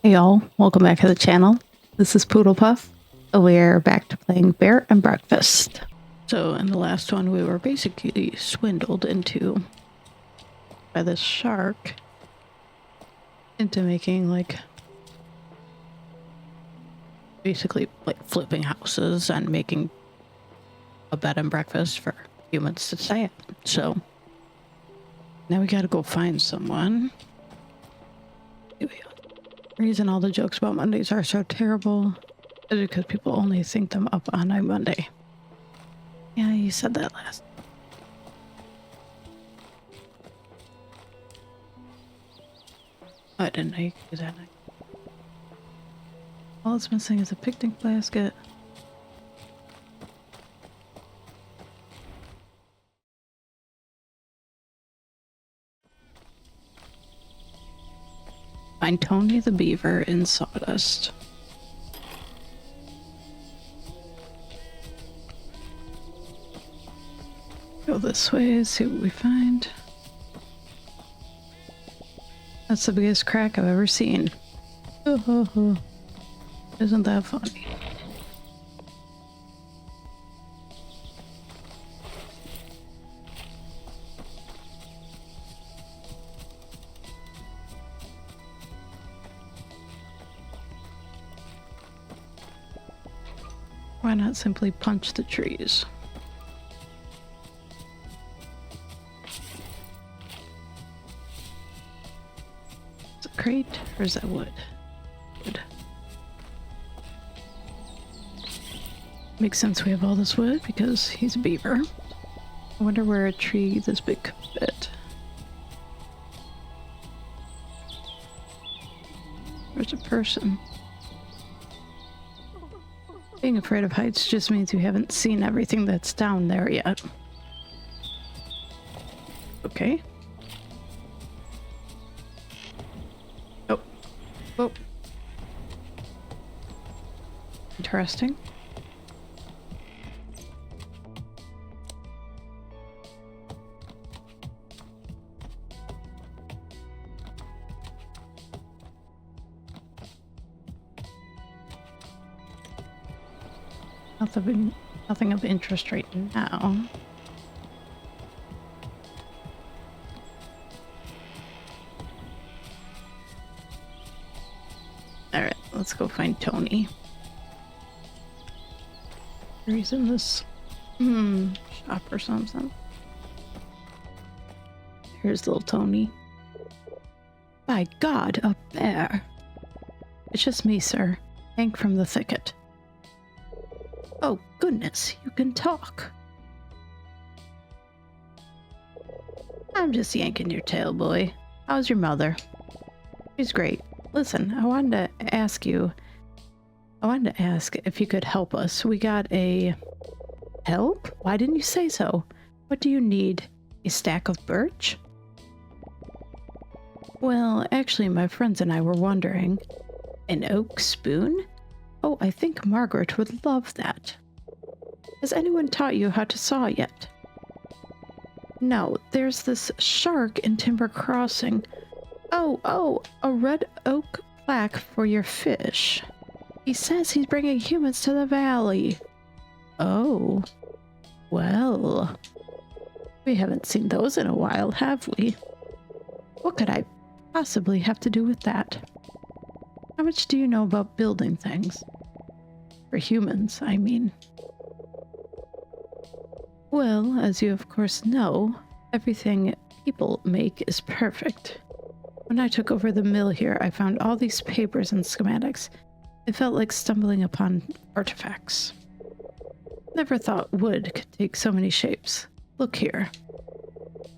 Hey y'all, welcome back to the channel. This is Poodle Puff. We're back to playing Bed and Breakfast. So in the last one we were basically swindled into by this shark into making basically flipping houses and making a bed and breakfast for humans to stay at. So now we gotta go find someone. The reason all the jokes about Mondays are so terrible is because people only think them up on a Monday. Yeah, you said that last. Oh, I didn't know you could do that. All it's missing is a picnic basket. Find Tony the Beaver in sawdust. Go this way, see what we find. That's the biggest crack I've ever seen. Isn't that funny? Why not simply punch the trees? Is it crate or is that wood? Wood. Makes sense we have all this wood because he's a beaver. I wonder where a tree this big could fit. There's a person. Being afraid of heights just means you haven't seen everything that's down there yet. Okay. Oh. Oh. Interesting. Nothing of interest right now. Alright, let's go find Tony. He's in this shop or something. Here's little Tony. By God, a bear. It's just me, sir. Hank from the thicket. Oh, goodness, you can talk. I'm just yanking your tail, boy. How's your mother? She's great. Listen, I wanted to ask if you could help us. We got a... Help? Why didn't you say so? What do you need? A stack of birch? Well, actually, my friends and I were wondering. An oak spoon? Oh, I think Margaret would love that. Has anyone taught you how to saw yet? No, there's this shark in Timber Crossing. Oh, a red oak plaque for your fish. He says he's bringing humans to the valley. Oh, well, we haven't seen those in a while, have we? What could I possibly have to do with that? How much do you know about building things? For humans, I mean. Well, as you of course know, everything people make is perfect. When I took over the mill here, I found all these papers and schematics. It felt like stumbling upon artifacts. Never thought wood could take so many shapes. Look here.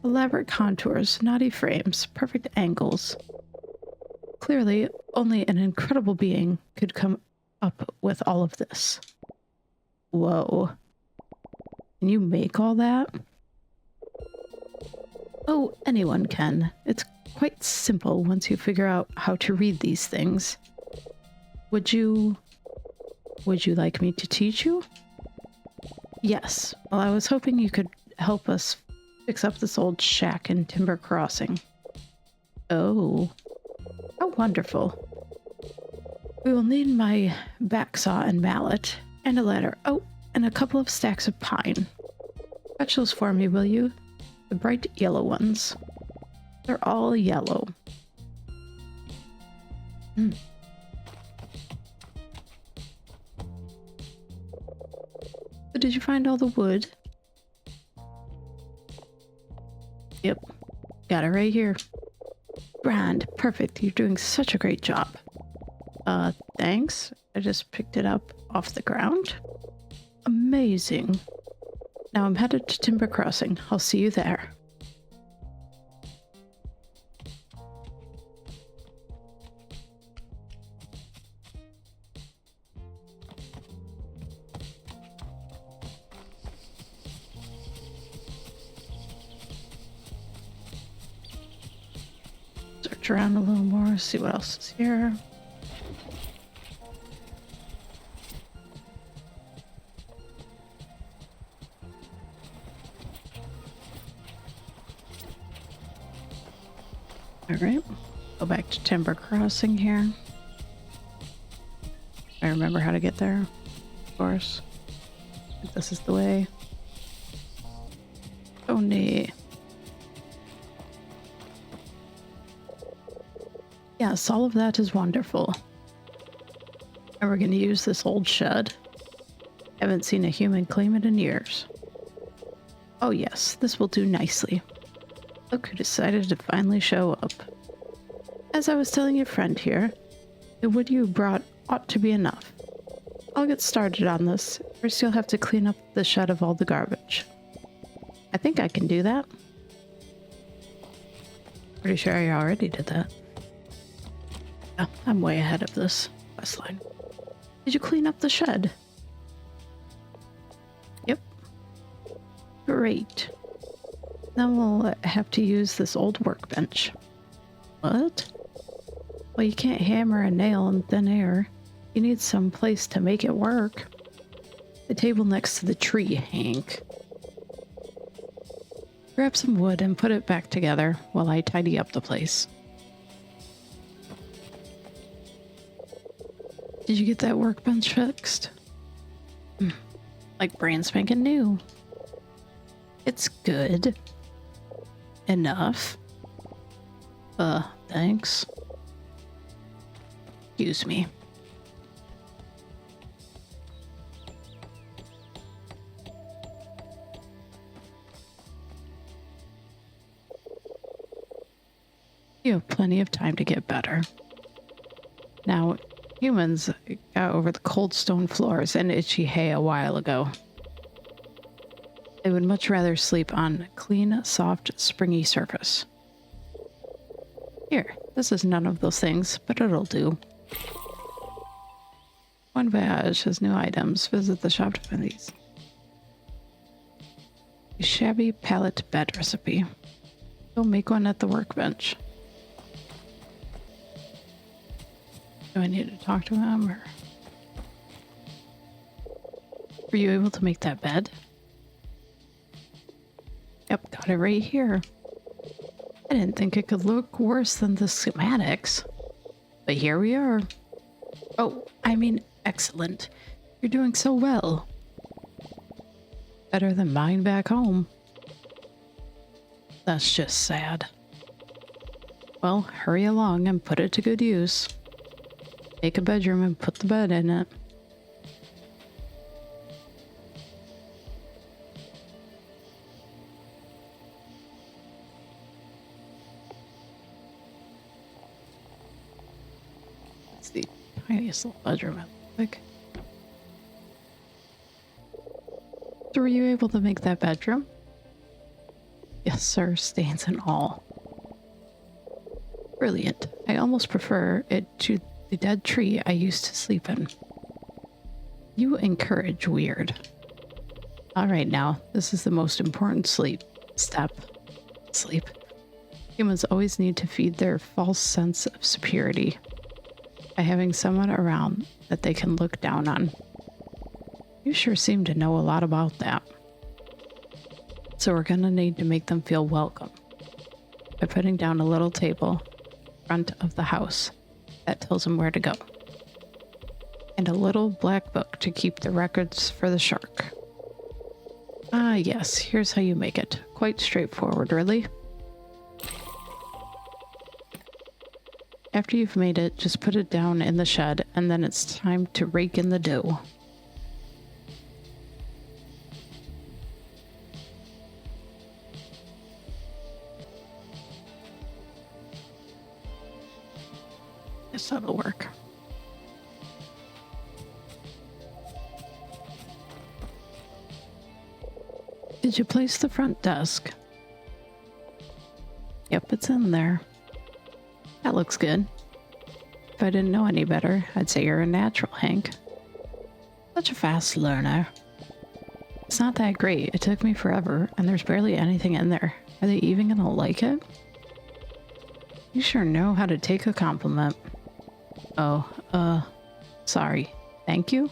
Elaborate contours, knotty frames, perfect angles. Clearly, only an incredible being could come up with all of this. Whoa. Can you make all that? Oh, anyone can. It's quite simple once you figure out how to read these things. Would you like me to teach you? Yes. Well, I was hoping you could help us fix up this old shack in Timber Crossing. Oh. How wonderful. We will need my back saw and mallet, and a ladder. Oh, and a couple of stacks of pine. Fetch those for me, will you? The bright yellow ones. They're all yellow. So did you find all the wood? Yep. Got it right here. Grand. Perfect. You're doing such a great job. Thanks. I just picked it up off the ground. Amazing. Now I'm headed to Timber Crossing. I'll see you there. Search around a little more, see what else is here. Alright, go back to Timber Crossing here. I remember how to get there, of course. I think this is the way. Oh, neat. Yes, all of that is wonderful. And we're going to use this old shed. Haven't seen a human claim it in years. Oh yes, this will do nicely. Look who decided to finally show up. As I was telling your friend here, the wood you brought ought to be enough. I'll get started on this. First you'll have to clean up the shed of all the garbage. I think I can do that. Pretty sure I already did that. Yeah, I'm way ahead of this quest line. Did you clean up the shed? Yep. Great. Now we'll have to use this old workbench. What? Well, you can't hammer a nail in thin air. You need some place to make it work. The table next to the tree, Hank. Grab some wood and put it back together while I tidy up the place. Did you get that workbench fixed? Like brand spanking new. It's good. Enough. Thanks. Excuse me. You have plenty of time to get better. Now, humans got over the cold stone floors and itchy hay a while ago. They would much rather sleep on clean, soft, springy surface. Here, this is none of those things, but it'll do. One Voyage has new items. Visit the shop to find these. A shabby pallet bed recipe. Go make one at the workbench. Do I need to talk to him, or... Were you able to make that bed? Yep, got it right here. I didn't think it could look worse than the schematics. But here we are. Oh, I mean, excellent. You're doing so well. Better than mine back home. That's just sad. Well, hurry along and put it to good use. Make a bedroom and put the bed in it. It's the tiniest little bedroom, I think. So were you able to make that bedroom? Yes, sir, stains and all. Brilliant. I almost prefer it to the dead tree I used to sleep in. You encourage weird. Alright now, this is the most important step. Sleep. Humans always need to feed their false sense of superiority by having someone around that they can look down on. You sure seem to know a lot about that. So we're gonna need to make them feel welcome by putting down a little table in front of the house that tells them where to go. and a little black book to keep the records for the shark. Ah, yes, here's how you make it. Quite straightforward, really. After you've made it, just put it down in the shed, and then it's time to rake in the dough. Yes, that'll work. Did you place the front desk? Yep, it's in there. That looks good. If I didn't know any better, I'd say you're a natural, Hank. Such a fast learner. It's not that great. It took me forever, and there's barely anything in there. Are they even gonna like it? You sure know how to take a compliment. Oh, sorry. Thank you?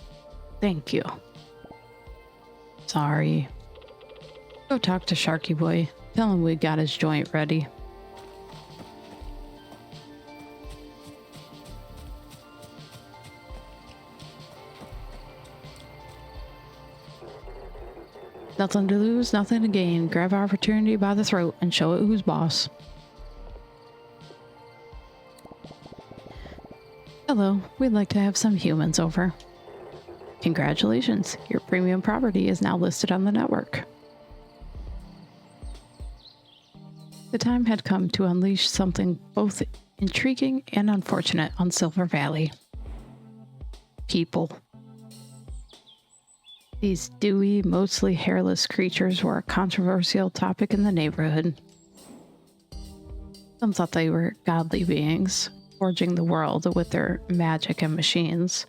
Thank you. Sorry. Go talk to Sharky Boy. Tell him we got his joint ready. Nothing to lose, nothing to gain. Grab opportunity by the throat and show it who's boss. Hello, we'd like to have some humans over. Congratulations, your premium property is now listed on the network. The time had come to unleash something both intriguing and unfortunate on Silver Valley. People. These dewy, mostly hairless creatures were a controversial topic in the neighborhood. Some thought they were godly beings, forging the world with their magic and machines,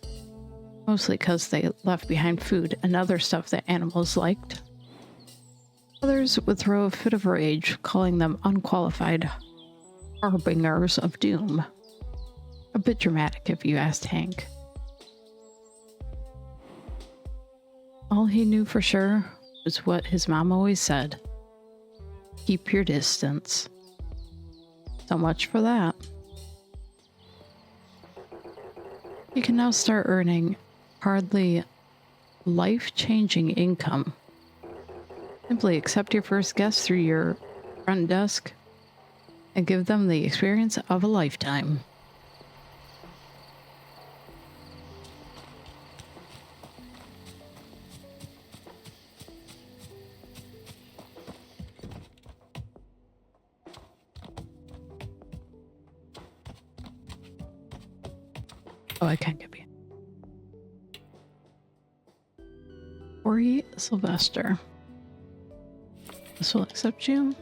mostly because they left behind food and other stuff that animals liked. Others would throw a fit of rage, calling them unqualified harbingers of doom. A bit dramatic, if you asked Hank. All he knew for sure was what his mom always said. Keep your distance. So much for that. You can now start earning hardly life-changing income. Simply accept your first guest through your front desk and give them the experience of a lifetime. Oh, I can't get you. Corey Sylvester. This will accept you.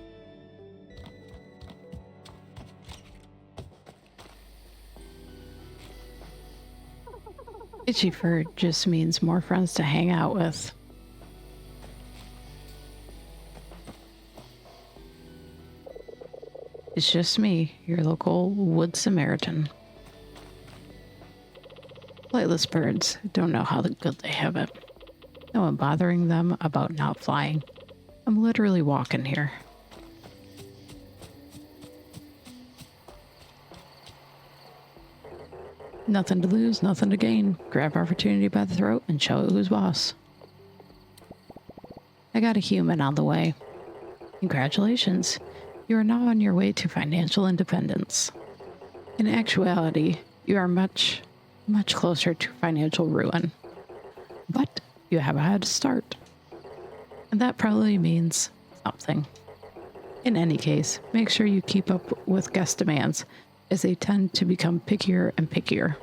Itchy fur just means more friends to hang out with. It's just me, your local wood Samaritan. Flightless birds don't know how good they have it. No one bothering them about not flying. I'm literally walking here. Nothing to lose, nothing to gain. Grab opportunity by the throat and show it who's boss. I got a human on the way. Congratulations. You are now on your way to financial independence. In actuality, you are much closer to financial ruin. But you have a head start. And that probably means something. In any case, make sure you keep up with guest demands, as they tend to become pickier and pickier.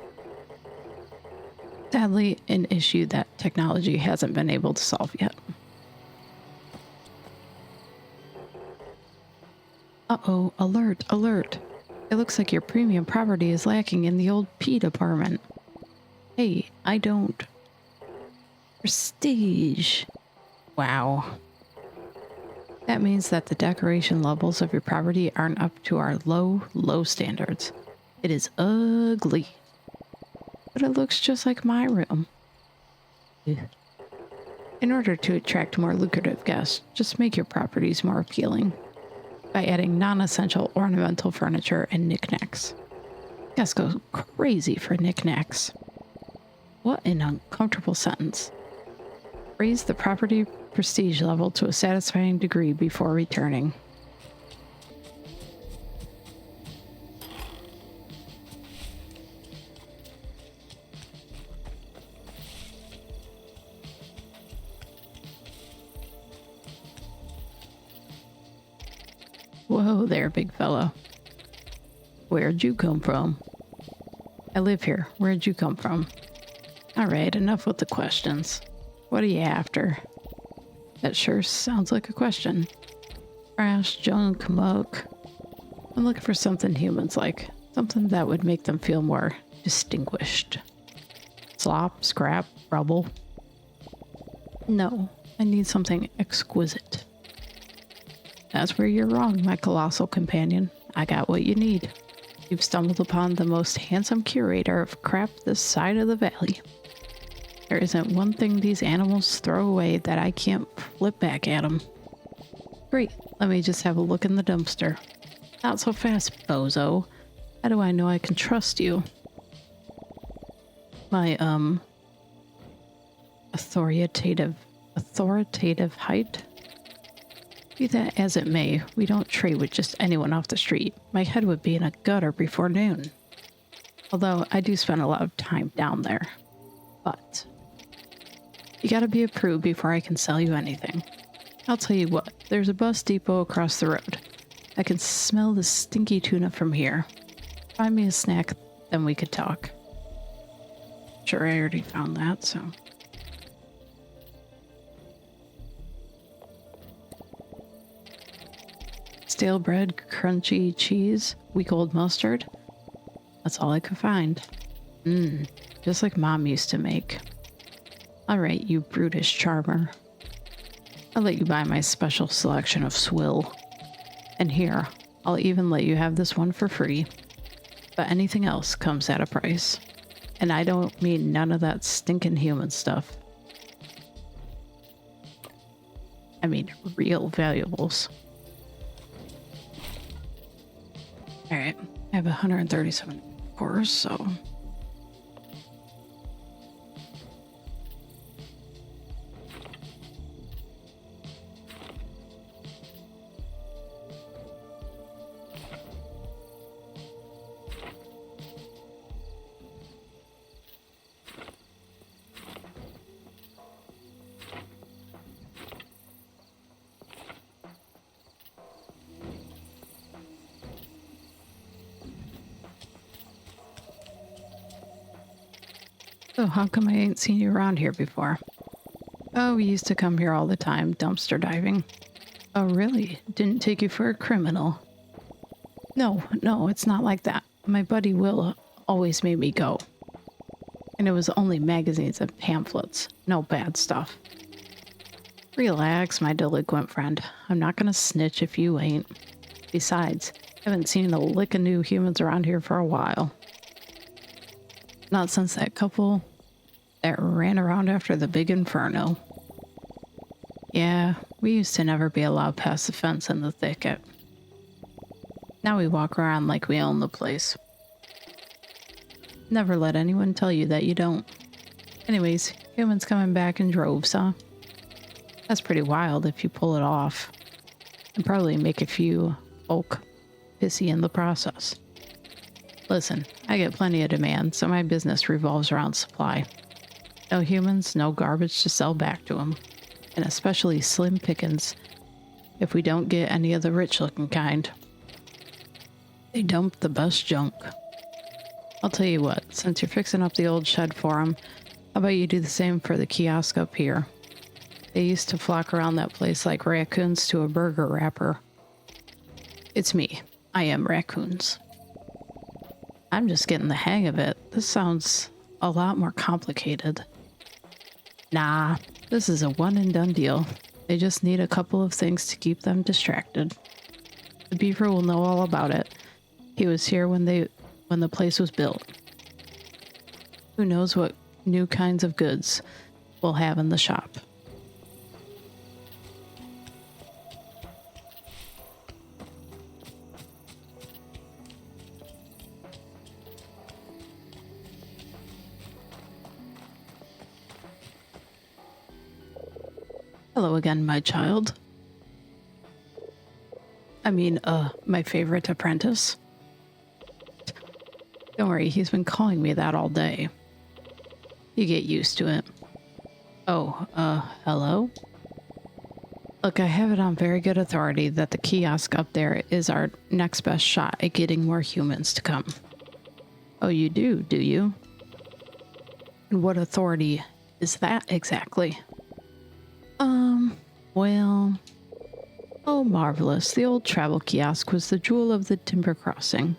Sadly, an issue that technology hasn't been able to solve yet. Uh-oh, alert, alert. It looks like your premium property is lacking in the old P department. Hey, I don't... Prestige. Wow. That means that the decoration levels of your property aren't up to our low standards. It is ugly. But it looks just like my room. In order to attract more lucrative guests, just make your properties more appealing by adding non-essential ornamental furniture and knickknacks. Guests go crazy for knickknacks. What an uncomfortable sentence. Raise the property prestige level to a satisfying degree before returning. Whoa there, big fella. Where'd you come from? I live here. Where'd you come from? All right, enough with the questions. What are you after? That sure sounds like a question. Trash, junk, muck. I'm looking for something humans like. Something that would make them feel more distinguished. Slop, scrap, rubble. No, I need something exquisite. That's where you're wrong, my colossal companion. I got what you need. You've stumbled upon the most handsome curator of crap this side of the valley. There isn't one thing these animals throw away that I can't flip back at them. Great, let me just have a look in the dumpster. Not so fast, bozo. How do I know I can trust you? My, authoritative height? Be that as it may, we don't trade with just anyone off the street. My head would be in a gutter before noon. Although I do spend a lot of time down there. But you gotta be approved before I can sell you anything. I'll tell you what, there's a bus depot across the road. I can smell the stinky tuna from here. Find me a snack, then we could talk. Sure, I already found that, so... Stale bread, crunchy cheese, week old mustard. That's all I could find. Just like Mom used to make. All right, you brutish charmer. I'll let you buy my special selection of swill. And here, I'll even let you have this one for free. But anything else comes at a price. And I don't mean none of that stinking human stuff. I mean real valuables. Alright, I have 137 cores, so... So how come I ain't seen you around here before? Oh, we used to come here all the time, dumpster diving. Oh, really? Didn't take you for a criminal? No, it's not like that. My buddy Will always made me go. And it was only magazines and pamphlets. No bad stuff. Relax, my delinquent friend. I'm not gonna snitch if you ain't. Besides, I haven't seen a lick of new humans around here for a while. Not since that couple that ran around after the big inferno. Yeah, we used to never be allowed past the fence in the thicket. Now we walk around like we own the place. Never let anyone tell you that you don't. Anyways, humans coming back in droves, huh? That's pretty wild if you pull it off. And probably make a few folk pissy in the process. Listen, I get plenty of demand, so my business revolves around supply. No humans, no garbage to sell back to them. And especially slim pickings if we don't get any of the rich-looking kind. They dump the best junk. I'll tell you what, since you're fixing up the old shed for them, how about you do the same for the kiosk up here? They used to flock around that place like raccoons to a burger wrapper. It's me. I am raccoons. I'm just getting the hang of it. This sounds a lot more complicated. Nah, this is a one-and-done deal. They just need a couple of things to keep them distracted. The beaver will know all about it. He was here when the place was built. Who knows what new kinds of goods we'll have in the shop. Hello again, my child. My favorite apprentice. Don't worry, he's been calling me that all day. You get used to it. Oh, hello? Look, I have it on very good authority that the kiosk up there is our next best shot at getting more humans to come. Oh, you do you? And what authority is that exactly? Well... Oh, marvelous. The old travel kiosk was the jewel of the Timber Crossing.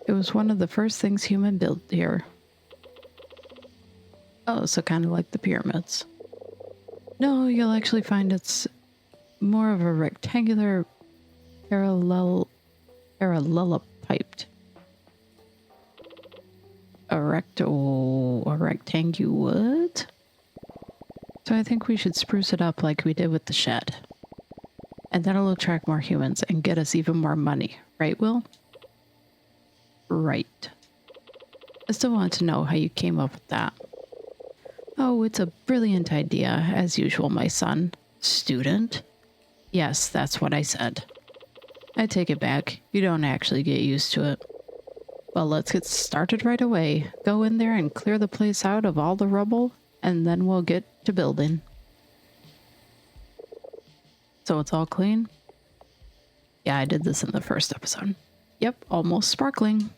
It was one of the first things human built here. Oh, so kind of like the pyramids. No, you'll actually find it's more of a rectangular parallelepiped. A rectangular what? So I think we should spruce it up like we did with the shed. And that'll attract more humans and get us even more money. Right, Will? Right. I still want to know how you came up with that. Oh, it's a brilliant idea, as usual, my son. Student? Yes, that's what I said. I take it back. You don't actually get used to it. Well, let's get started right away. Go in there and clear the place out of all the rubble, and then we'll get to building. So it's all clean? Yeah, I did this in the first episode. Yep, almost sparkling.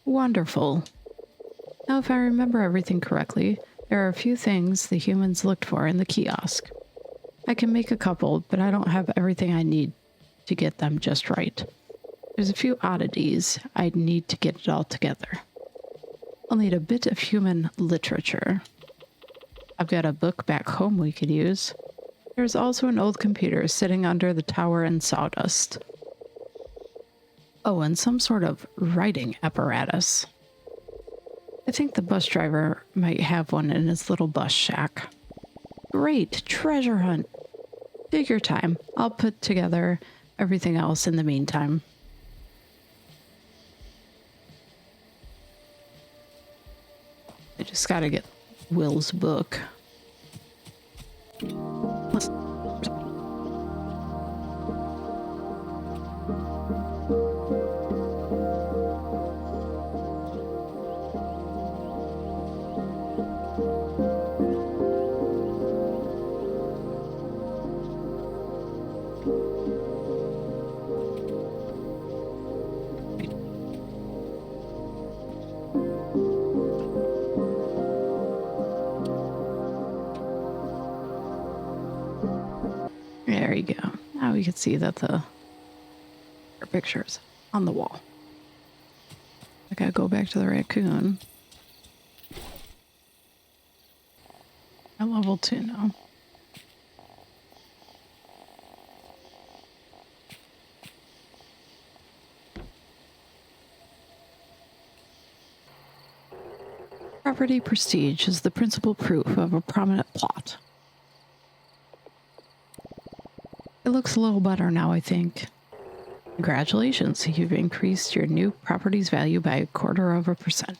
Wonderful. Now, if I remember everything correctly, there are a few things the humans looked for in the kiosk. I can make a couple, but I don't have everything I need to get them just right. There's a few oddities. I'd need to get it all together. I'll need a bit of human literature. I've got a book back home we could use. There's also an old computer sitting under the tower in sawdust. Oh, and some sort of writing apparatus. I think the bus driver might have one in his little bus shack. Great, treasure hunt. Take your time. I'll put together everything else in the meantime. I just gotta get Will's book. Let's... There you go. Now we can see that the pictures on the wall. I gotta go back to the raccoon. At level 2 now. Property prestige is the principal proof of a prominent plot. It looks a little better now, I think. Congratulations, you've increased your new property's value by 0.25%.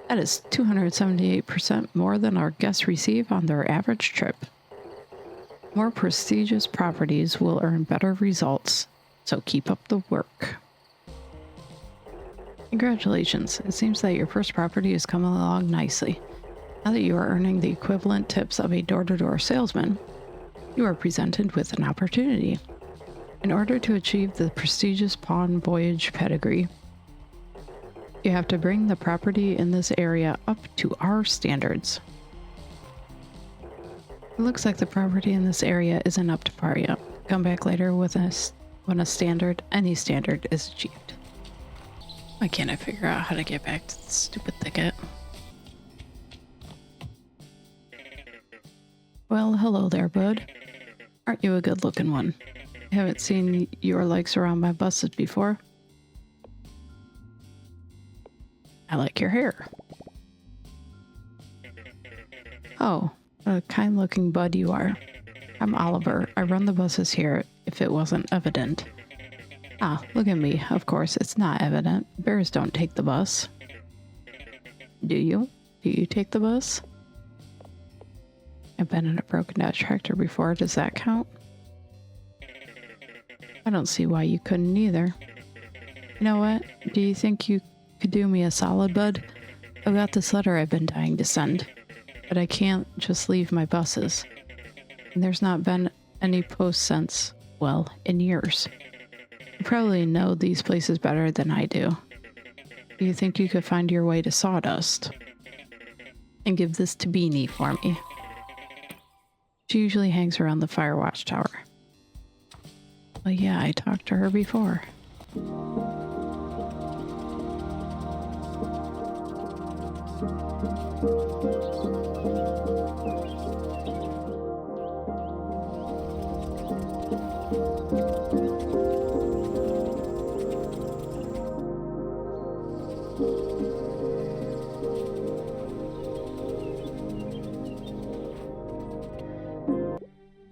That is 278% more than our guests receive on their average trip. More prestigious properties will earn better results, so keep up the work. Congratulations, it seems that your first property is coming along nicely. Now that you are earning the equivalent tips of a door-to-door salesman, you are presented with an opportunity. In order to achieve the prestigious pawn voyage pedigree, you have to bring the property in this area up to our standards. It looks like the property in this area isn't up to par yet. Come back later with when any standard is achieved. Why can't I figure out how to get back to the stupid thicket? Well, hello there, bud. Aren't you a good-looking one? I haven't seen your legs around my buses before. I like your hair. Oh, a kind-looking bud you are. I'm Oliver. I run the buses here, if it wasn't evident. Ah, look at me. Of course, it's not evident. Bears don't take the bus. Do you? Do you take the bus? I've been in a broken down tractor before. Does that count? I don't see why you couldn't either. You know what? Do you think you could do me a solid, bud? I've got this letter I've been dying to send, but I can't just leave my buses. And there's not been any post since, well, in years. You probably know these places better than I do. Do you think you could find your way to Sawdust? And give this to Beanie for me. She usually hangs around the fire watchtower. Well, yeah, I talked to her before.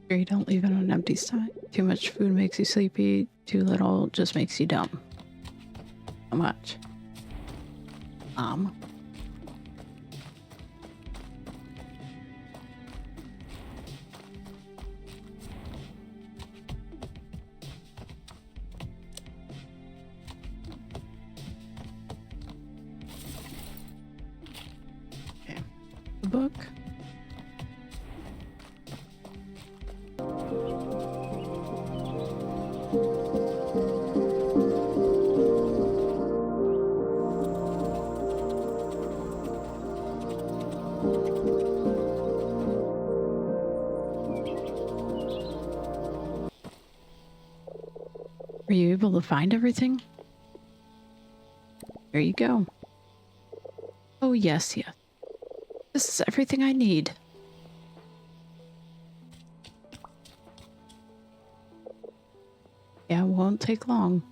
You don't leave it on an empty stomach. Too much food makes you sleepy. Too little just makes you dumb. How much? Okay. The book. Were you able to find everything? There you go. Oh, yes. This is everything I need. Yeah, it won't take long.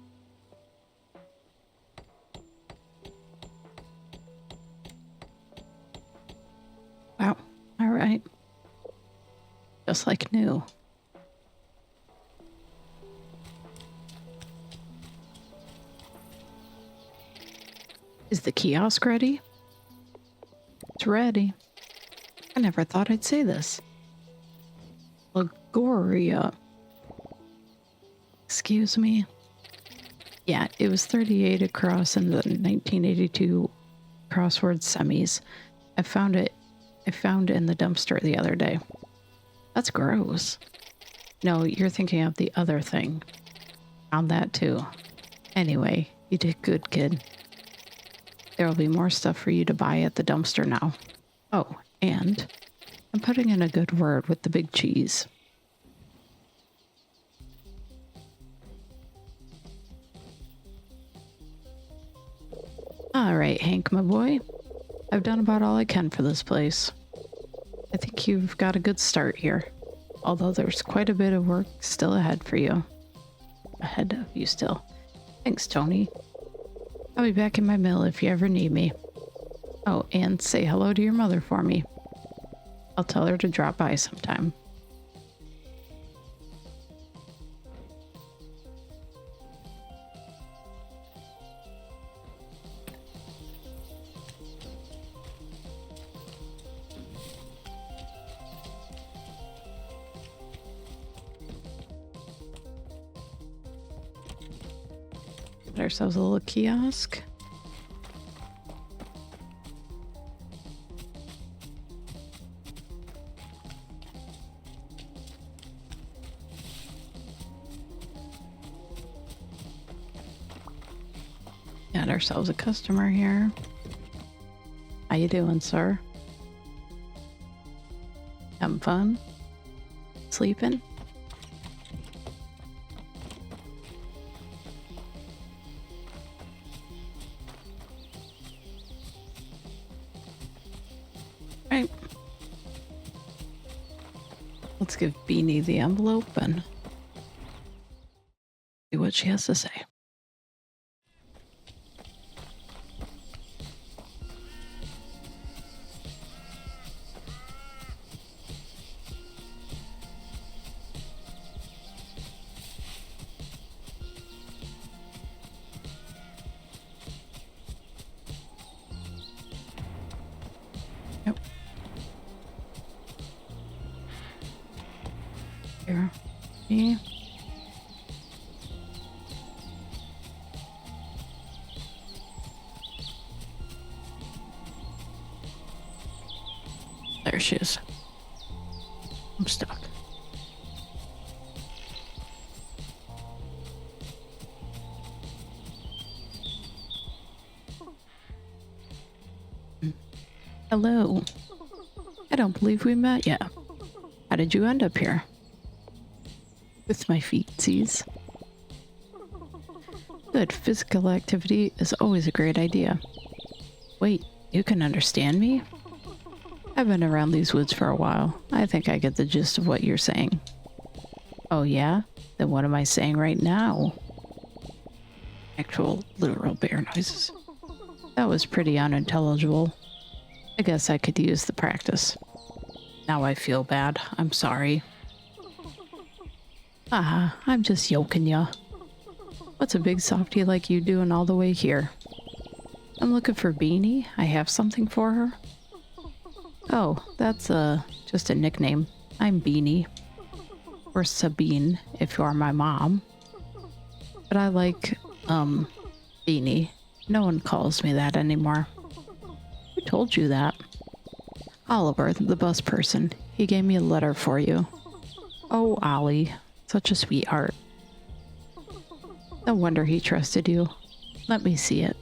Wow. All right. Just like new. Is the kiosk ready? It's ready. I never thought I'd say this. Lagoria. Excuse me? Yeah, it was 38 across in the 1982 crossword semis. I found it in the dumpster the other day. That's gross. No, you're thinking of the other thing. Found that too. Anyway, you did good, kid. There will be more stuff for you to buy at the dumpster now. Oh, and I'm putting in a good word with the big cheese. All right, Hank, my boy. I've done about all I can for this place. I think you've got a good start here, although there's quite a bit of work still ahead for you. Ahead of you still. Thanks, Tony. I'll be back in my mill if you ever need me. Oh, and say hello to your mother for me. I'll tell her to drop by sometime. Get ourselves a little kiosk. Got ourselves a customer here. How you doing, sir? Having fun? Sleeping? Right. Let's give Beanie the envelope and see what she has to say. Here. Me. There she is. I'm stuck. Hello. I don't believe we met yet. How did you end up here? With my feetsies. Good physical activity is always a great idea. Wait, you can understand me? I've been around these woods for a while. I think I get the gist of what you're saying. Oh yeah? Then what am I saying right now? Actual literal bear noises. That was pretty unintelligible. I guess I could use the practice. Now I feel bad. I'm sorry. I'm just yoking ya. What's a big softie like you doing all the way here? I'm looking for Beanie. I have something for her. Oh, that's just a nickname. I'm Beanie. Or Sabine, if you are my mom. But I like, Beanie. No one calls me that anymore. Who told you that? Oliver, the bus person. He gave me a letter for you. Oh, Ollie. Such a sweetheart. No wonder he trusted you. Let me see it.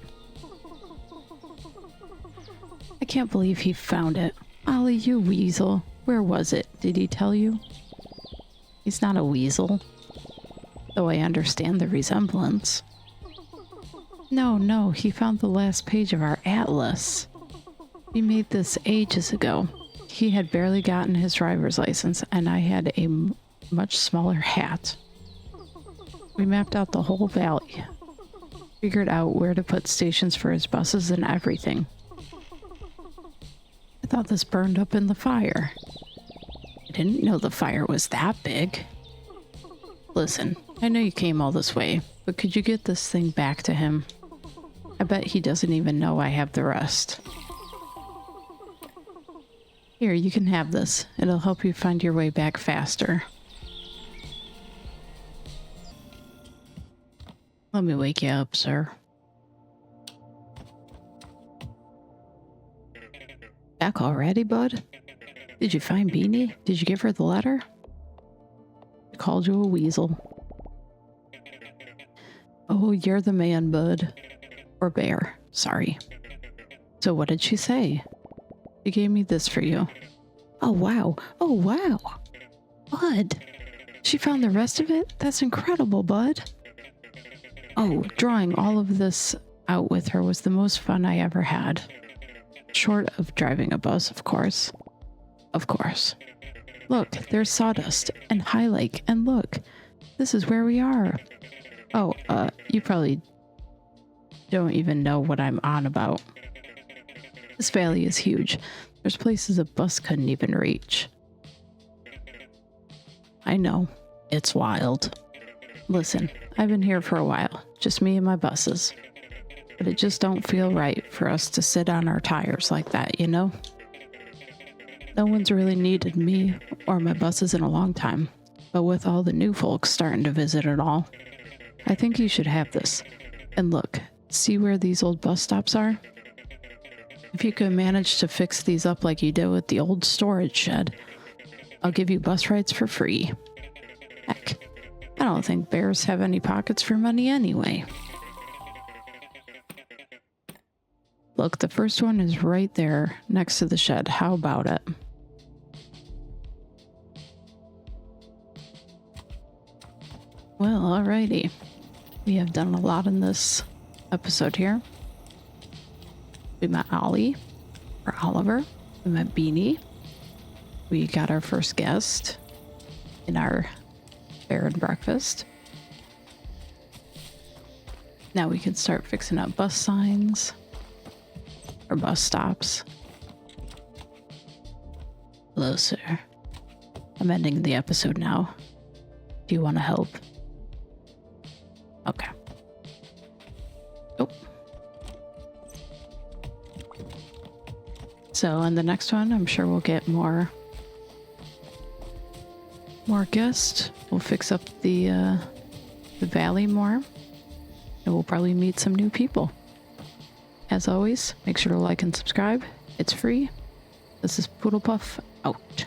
I can't believe he found it. Ollie, you weasel. Where was it? Did he tell you? He's not a weasel. Though I understand the resemblance. No, he found the last page of our atlas. We made this ages ago. He had barely gotten his driver's license, and I had a much smaller hat. We mapped out the whole valley. Figured out where to put stations for his buses and everything. I thought this burned up in the fire. I didn't know the fire was that big. Listen, I know you came all this way, but could you get this thing back to him? I bet he doesn't even know I have the rest. Here, you can have this. It'll help you find your way back faster. Let me wake you up, sir. Back already, bud? Did you find Beanie? Did you give her the letter? I called you a weasel. Oh, you're the man, bud. Or bear. Sorry. So what did she say? She gave me this for you. Oh, wow. Oh, wow. Bud. She found the rest of it? That's incredible, bud. Oh, drawing all of this out with her was the most fun I ever had. Short of driving a bus, of course. Of course. Look, there's Sawdust and High Lake, and look, this is where we are. Oh, you probably don't even know what I'm on about. This valley is huge. There's places a bus couldn't even reach. I know. It's wild. Listen, I've been here for a while, just me and my buses. But it just don't feel right for us to sit on our tires like that, you know? No one's really needed me or my buses in a long time, but with all the new folks starting to visit and all, I think you should have this. And look, see where these old bus stops are? If you can manage to fix these up like you did with the old storage shed, I'll give you bus rides for free. Heck, I don't think bears have any pockets for money anyway. Look, the first one is right there next to the shed. How about it? Well, alrighty. We have done a lot in this episode here. We met Ollie, or Oliver. We met Beanie. We got our first guest in our Bed+Breakfast. Now we can start fixing up bus signs. Or bus stops. Hello, sir. I'm ending the episode now. Do you want to help? Okay. Oh. So in the next one, I'm sure we'll get more more guests. We'll fix up the valley more. And we'll probably meet some new people. As always, make sure to like and subscribe. It's free. This is Poodlepuff out.